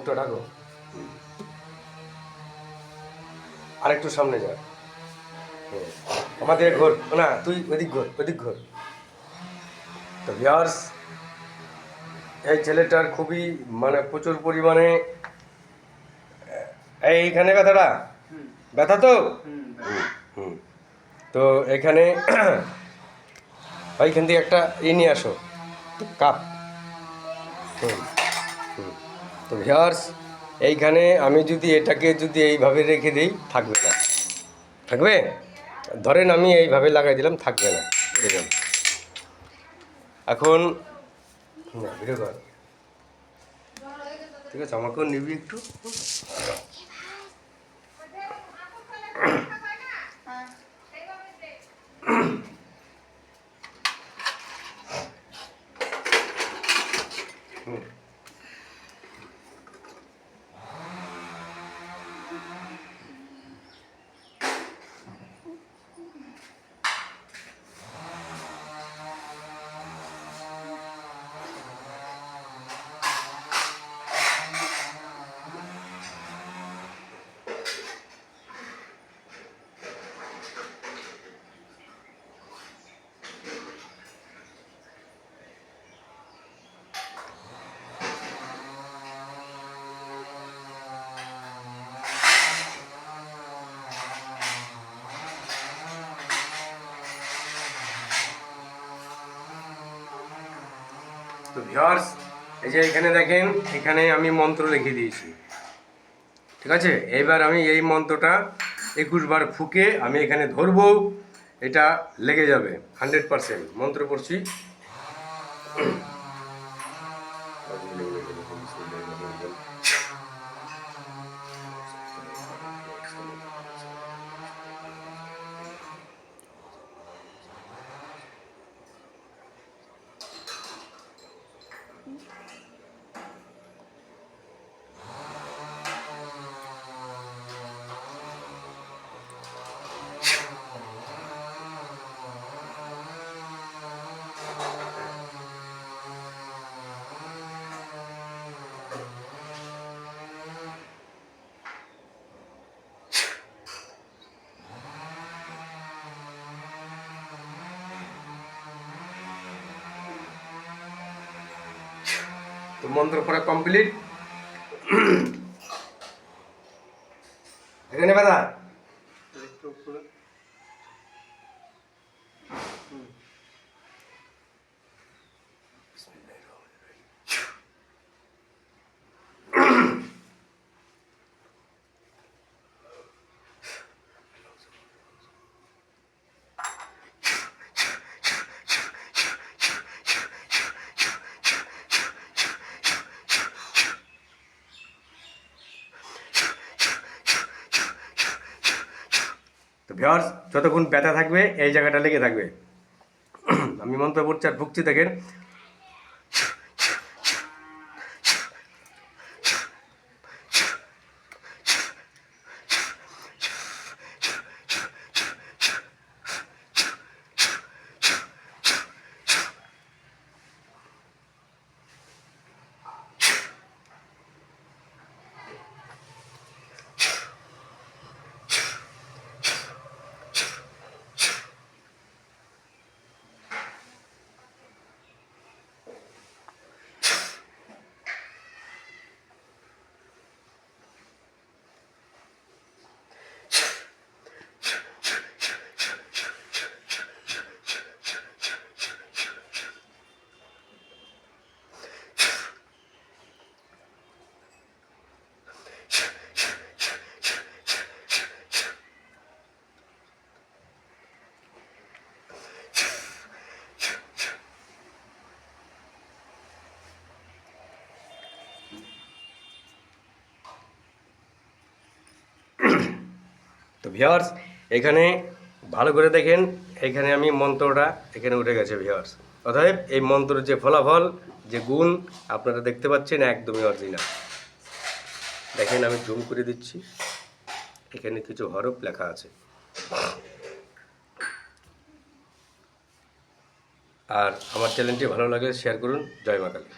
মুখটা ঢাকো, আরেকটু সামনে যা। আমাদের ঘর না, তুই ওদিক ঘর, ওদিক ঘর। তো ভিউয়ার্স, এই ছেলেটার খুবই মানে প্রচুর পরিমাণে এইখানে ব্যথাটা, ব্যথা তো হুম। তো এখানে ওইখান থেকে একটা নিয়ে আসো, কাপ। হুম হুম। তো ভিউয়ার্স, এইখানে আমি যদি এটাকে যদি এইভাবে রেখে দিই, থাকবে না, থাকবে। ধরেন আমি এইভাবে লাগাই দিলাম, থাকবে না, উড়ে যাবে। এখন না, ভিডিও কর, ঠিক আছে, আমাকেও নিবি একটু। তো ভিউয়ার্স, এই যে এখানে দেখেন, এখানে আমি মন্ত্র লিখে দিয়েছি, ঠিক আছে। এইবার আমি এই মন্ত্রটা 21 বার ফুঁকে আমি এখানে ধরবো, এটা লেগে যাবে 100%। মন্ত্র পড়ছি। তো মন্ত্র পড়া কমপ্লিট। এখানে ব্যথা, তো ভিউয়ার্স, যতক্ষণ ব্যথা থাকবে এই জায়গাটা লেগে থাকবে। আমি মন্ত্র পড়ছি আর ভুগছি, দেখেন। তো ভিউয়ার্স, এখানে ভালো করে দেখেন, এখানে আমি মন্ত্রটা এখানে উঠে গেছে ভিউয়ার্স। অতএব এই মন্ত্রের যে ফলাফল, যে গুণ আপনারা দেখতে পাচ্ছেন, একদমই অরিজিনাল। দেখেন, আমি জুম করে দিচ্ছি, এখানে কিছু হরফ লেখা আছে। আর আমার চ্যানেলটি ভালো লাগলে শেয়ার করুন। জয় মা কালী।